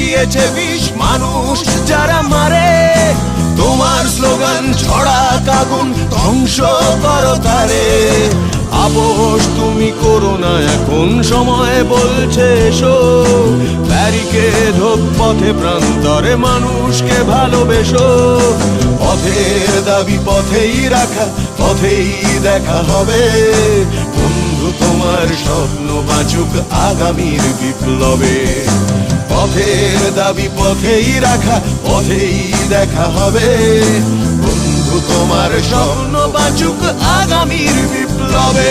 মিশিয়েছে বিষ মানুষ যারা মারে। তোমার স্লোগান ছড়া কাগুন ধ্বংস করো তারে। আপোষ তুমি করো না এখন, সময় বলছে এসো। ব্যারিকেড হোক পথে প্রান্তরে, মানুষকে ভালোবেসো। পথের দাবি পথেই রাখা, পথেই দেখা হবে। বন্ধু তোমার স্বপ্ন বাঁচুক আগামীর বিপ্লবে। পথের দাবি পথেই রাখা, পথেই দেখা হবে। বন্ধু তোমার স্বপ্ন বাঁচুক আগামীর বিপ্লবে।